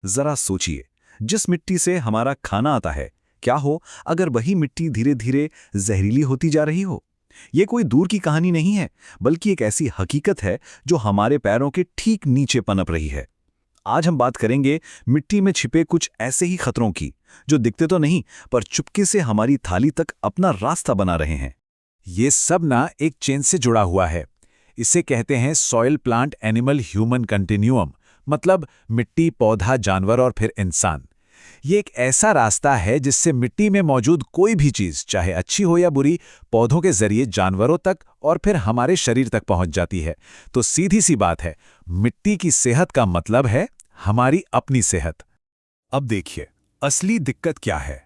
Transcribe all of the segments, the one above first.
जरा सोचिए, जिस मिट्टी से हमारा खाना आता है, क्या हो अगर वही मिट्टी धीरे धीरे जहरीली होती जा रही हो। ये कोई दूर की कहानी नहीं है, बल्कि एक ऐसी हकीकत है जो हमारे पैरों के ठीक नीचे पनप रही है। आज हम बात करेंगे मिट्टी में छिपे कुछ ऐसे ही खतरों की, जो दिखते तो नहीं पर चुपके से हमारी थाली तक अपना रास्ता बना रहे हैं। ये सब ना एक चेन से जुड़ा हुआ है। इसे कहते हैं सॉइल प्लांट एनिमल ह्यूमन कंटिन्यूअम, मतलब मिट्टी, पौधा, जानवर और फिर इंसान। ये एक ऐसा रास्ता है जिससे मिट्टी में मौजूद कोई भी चीज, चाहे अच्छी हो या बुरी, पौधों के जरिए जानवरों तक और फिर हमारे शरीर तक पहुंच जाती है। तो सीधी सी बात है, मिट्टी की सेहत का मतलब है हमारी अपनी सेहत। अब देखिए, असली दिक्कत क्या है।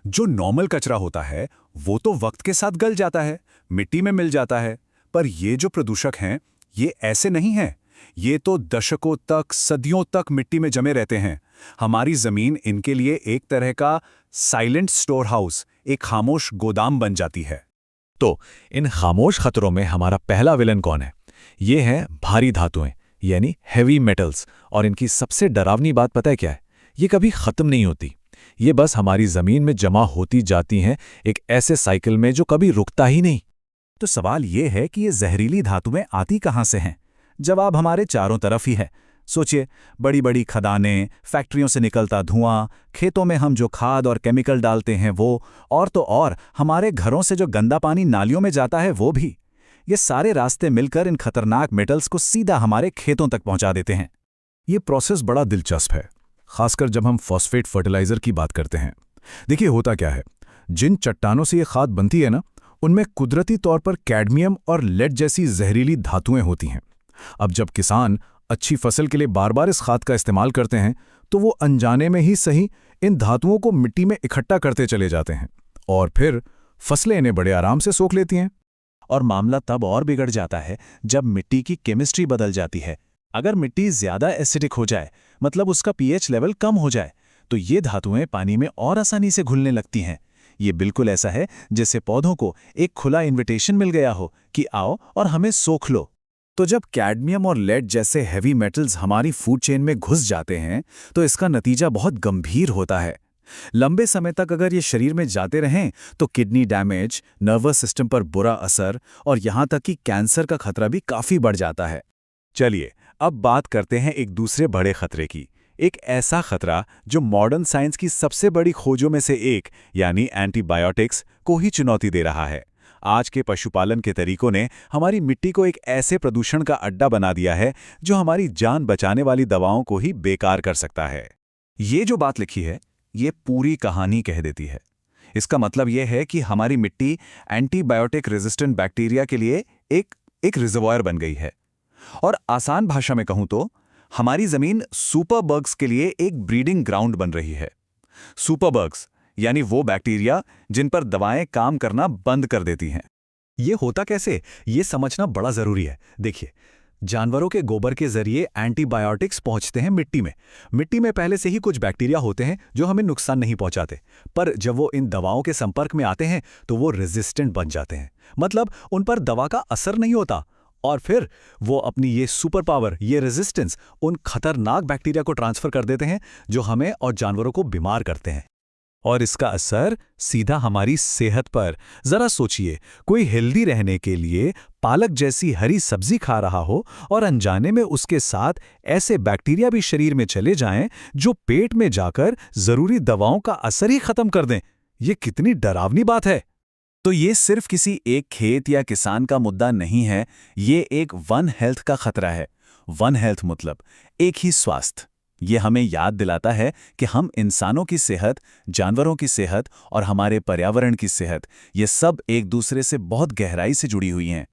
जो नॉर्मल कचरा होता है वो तो वक्त के साथ गल जाता है, मिट्टी में मिल जाता है। पर ये जो प्रदूषक हैं, ये ऐसे नहीं हैं। ये तो दशकों तक, सदियों तक मिट्टी में जमे रहते हैं। हमारी जमीन इनके लिए एक तरह का साइलेंट स्टोर हाउस, एक खामोश गोदाम बन जाती है। तो इन खामोश खतरों में हमारा पहला विलन कौन है? ये हैं भारी धातुएं, यानी हैवी मेटल्स। और इनकी सबसे डरावनी बात पता है क्या है? ये कभी खत्म नहीं होती। ये बस हमारी जमीन में जमा होती जाती हैं, एक ऐसे साइकिल में जो कभी रुकता ही नहीं। तो सवाल ये है कि ये जहरीली धातुएं आती कहाँ से हैं? जवाब हमारे चारों तरफ ही है। सोचिए, बड़ी बड़ी खदानें, फैक्ट्रियों से निकलता धुआं, खेतों में हम जो खाद और केमिकल डालते हैं वो, और तो और हमारे घरों से जो गंदा पानी नालियों में जाता है वो भी। ये सारे रास्ते मिलकर इन खतरनाक मेटल्स को सीधा हमारे खेतों तक पहुंचा देते हैं। ये प्रोसेस बड़ा दिलचस्प है, खासकर जब हम फॉस्फेट फर्टिलाइजर की बात करते हैं। देखिए होता क्या है, जिन चट्टानों से ये खाद बनती है ना, उनमें कुदरती तौर पर कैडमियम और लेड जैसी जहरीली धातुएं होती हैं। अब जब किसान अच्छी फसल के लिए बार बार इस खाद का इस्तेमाल करते हैं, तो वो अनजाने में ही सही इन धातुओं को मिट्टी में इकट्ठा करते चले जाते हैं और फिर फसलें इन्हें बड़े आराम से सोख लेती हैं। और मामला तब और बिगड़ जाता है जब मिट्टी की केमिस्ट्री बदल जाती है। अगर मिट्टी ज्यादा एसिडिक हो जाए, मतलब उसका पीएच लेवल कम हो जाए, तो ये धातुएं पानी में और आसानी से घुलने लगती हैं। ये बिल्कुल ऐसा है जैसे पौधों को एक खुला इन्विटेशन मिल गया हो कि आओ और हमें सोख लो। तो जब कैडमियम और लेड जैसे हैवी मेटल्स हमारी फूड चेन में घुस जाते हैं, तो इसका नतीजा बहुत गंभीर होता है। लंबे समय तक अगर ये शरीर में जाते रहें तो किडनी डैमेज, नर्वस सिस्टम पर बुरा असर और यहाँ तक कि कैंसर का खतरा भी काफी बढ़ जाता है। चलिए अब बात करते हैं एक दूसरे बड़े खतरे की। एक ऐसा खतरा जो मॉडर्न साइंस की सबसे बड़ी खोजों में से एक, यानी एंटीबायोटिक्स, को ही चुनौती दे रहा है। आज के पशुपालन के तरीकों ने हमारी मिट्टी को एक ऐसे प्रदूषण का अड्डा बना दिया है जो हमारी जान बचाने वाली दवाओं को ही बेकार कर सकता है। ये जो बात लिखी है, ये पूरी कहानी कह देती है। इसका मतलब यह है कि हमारी मिट्टी एंटीबायोटिक रेजिस्टेंट बैक्टीरिया के लिए एक रिजर्वॉयर बन गई है। और आसान भाषा में कहूं तो हमारी जमीन सुपरबग्स के लिए एक ब्रीडिंग ग्राउंड बन रही है। सुपरबग्स यानी वो बैक्टीरिया जिन पर दवाएं काम करना बंद कर देती हैं। ये होता कैसे, ये समझना बड़ा जरूरी है। देखिए, जानवरों के गोबर के जरिए एंटीबायोटिक्स पहुंचते हैं मिट्टी में। मिट्टी में पहले से ही कुछ बैक्टीरिया होते हैं जो हमें नुकसान नहीं पहुंचाते, पर जब वो इन दवाओं के संपर्क में आते हैं तो वो रेजिस्टेंट बन जाते हैं। मतलब उन पर दवा का असर नहीं होता और फिर वो अपनी ये सुपर पावर, ये रेजिस्टेंस उन खतरनाक बैक्टीरिया को ट्रांसफर कर देते हैं जो हमें और जानवरों को बीमार करते हैं। और इसका असर सीधा हमारी सेहत पर। जरा सोचिए, कोई हेल्दी रहने के लिए पालक जैसी हरी सब्जी खा रहा हो और अनजाने में उसके साथ ऐसे बैक्टीरिया भी शरीर में चले जाएं जो पेट में जाकर जरूरी दवाओं का असर ही खत्म कर दें। ये कितनी डरावनी बात है। तो ये सिर्फ किसी एक खेत या किसान का मुद्दा नहीं है, ये एक वन हेल्थ का खतरा है। वन हेल्थ मतलब एक ही स्वास्थ्य। ये हमें याद दिलाता है कि हम इंसानों की सेहत, जानवरों की सेहत और हमारे पर्यावरण की सेहत, ये सब एक दूसरे से बहुत गहराई से जुड़ी हुई हैं।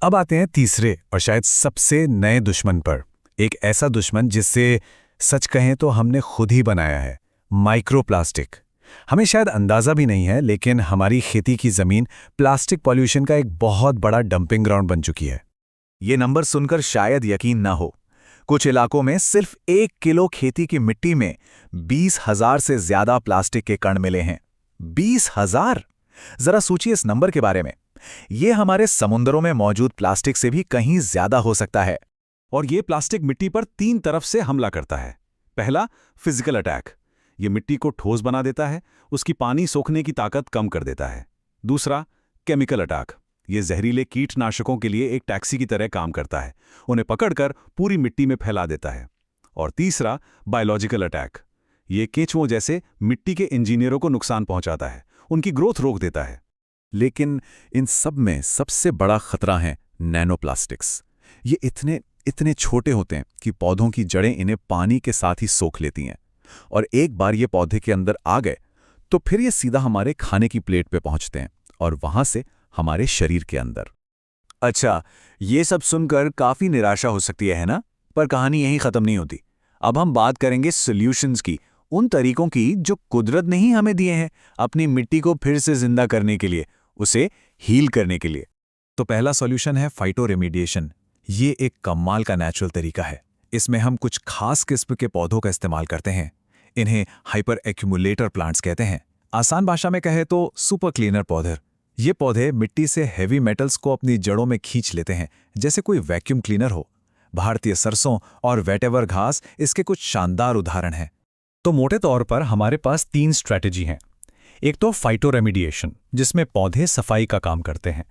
अब आते हैं तीसरे और शायद सबसे नए दुश्मन पर। एक ऐसा दुश्मन जिससे सच कहें तो हमने खुद ही बनाया है, माइक्रोप्लास्टिक। हमें शायद अंदाजा भी नहीं है, लेकिन हमारी खेती की जमीन प्लास्टिक पॉल्यूशन का एक बहुत बड़ा डंपिंग ग्राउंड बन चुकी है। ये नंबर सुनकर शायद यकीन ना हो। कुछ इलाकों में सिर्फ 1 किलो खेती की मिट्टी में 20,000 से ज्यादा प्लास्टिक के कण मिले हैं। 20,000! जरा सोचिए इस नंबर के बारे में। ये हमारे समुद्रों में मौजूद प्लास्टिक से भी कहीं ज्यादा हो सकता है। और ये प्लास्टिक मिट्टी पर 3 तरफ से हमला करता है। पहला, फिजिकल अटैक। ये मिट्टी को ठोस बना देता है, उसकी पानी सोखने की ताकत कम कर देता है। दूसरा, केमिकल अटैक। ये जहरीले कीटनाशकों के लिए एक टैक्सी की तरह काम करता है, उन्हें पकड़कर पूरी मिट्टी में फैला देता है। और तीसरा, बायोलॉजिकल अटैक। ये केंचुओं जैसे मिट्टी के इंजीनियरों को नुकसान पहुंचाता है, उनकी ग्रोथ रोक देता है। लेकिन इन सब में सबसे बड़ा खतरा है नैनोप्लास्टिक्स। ये इतने छोटे होते हैं कि पौधों की जड़ें इन्हें पानी के साथ ही सोख लेती हैं, और एक बार ये पौधे के अंदर आ गए तो फिर ये सीधा हमारे खाने की प्लेट पे पहुंचते हैं और वहां से हमारे शरीर के अंदर। अच्छा, ये सब सुनकर काफी निराशा हो सकती है ना? पर कहानी यहीं खत्म नहीं होती। अब हम बात करेंगे सॉल्यूशंस की, उन तरीकों की जो कुदरत ने ही हमें दिए हैं अपनी मिट्टी को फिर से जिंदा करने के लिए, उसे हील करने के लिए। तो पहला सॉल्यूशन है फाइटोरेमिडिएशन। ये एक कमाल का नेचुरल तरीका है। इसमें हम कुछ खास किस्म के पौधों का इस्तेमाल करते हैं। इन्हें हाइपर एक्यूमुलेटर प्लांट्स कहते हैं। आसान भाषा में कहे तो सुपर क्लीनर पौधे। ये पौधे मिट्टी से हैवी मेटल्स को अपनी जड़ों में खींच लेते हैं, जैसे कोई वैक्यूम क्लीनर हो। भारतीय सरसों और वेटेवर घास इसके कुछ शानदार उदाहरण हैं। तो मोटे तौर पर हमारे पास 3 स्ट्रैटेजी हैं। एक तो फाइटोरेमिडिएशन, जिसमें पौधे सफाई का काम करते हैं।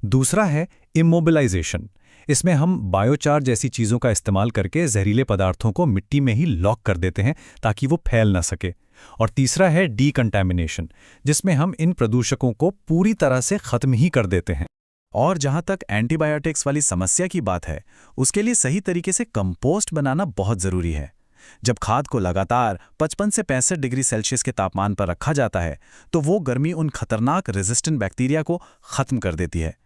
दूसरा है इमोबिलाइजेशन। इसमें हम बायोचार जैसी चीज़ों का इस्तेमाल करके जहरीले पदार्थों को मिट्टी में ही लॉक कर देते हैं ताकि वो फैल ना सके। और तीसरा है डीकंटामिनेशन, जिसमें हम इन प्रदूषकों को पूरी तरह से खत्म ही कर देते हैं। और जहां तक एंटीबायोटिक्स वाली समस्या की बात है, उसके लिए सही तरीके से कंपोस्ट बनाना बहुत जरूरी है। जब खाद को लगातार 55 से 65 डिग्री सेल्सियस के तापमान पर रखा जाता है तो वो गर्मी उन खतरनाक रेजिस्टेंट बैक्टीरिया को खत्म कर देती है।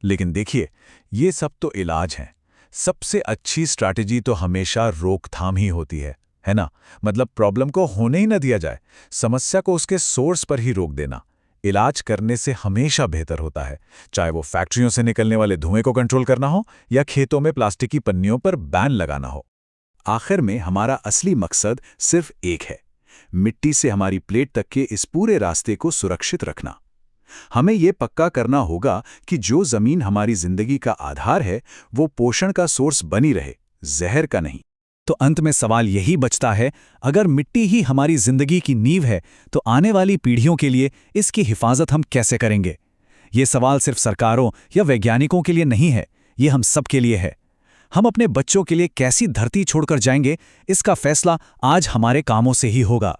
लेकिन देखिए, ये सब तो इलाज हैं। सबसे अच्छी स्ट्रैटेजी तो हमेशा रोकथाम ही होती है ना? मतलब प्रॉब्लम को होने ही न दिया जाए, समस्या को उसके सोर्स पर ही रोक देना। इलाज करने से हमेशा बेहतर होता है, चाहे वो फैक्ट्रियों से निकलने वाले धुएं को कंट्रोल करना हो या खेतों में प्लास्टिक की पन्नियों पर बैन लगाना हो। आखिर में हमारा असली मकसद सिर्फ एक है, मिट्टी से हमारी प्लेट तक के इस पूरे रास्ते को सुरक्षित रखना। हमें ये पक्का करना होगा कि जो जमीन हमारी जिंदगी का आधार है वो पोषण का सोर्स बनी रहे, जहर का नहीं। तो अंत में सवाल यही बचता है, अगर मिट्टी ही हमारी जिंदगी की नींव है तो आने वाली पीढ़ियों के लिए इसकी हिफाजत हम कैसे करेंगे? ये सवाल सिर्फ सरकारों या वैज्ञानिकों के लिए नहीं है, ये हम सब के लिए है। हम अपने बच्चों के लिए कैसी धरती छोड़कर जाएंगे, इसका फैसला आज हमारे कामों से ही होगा।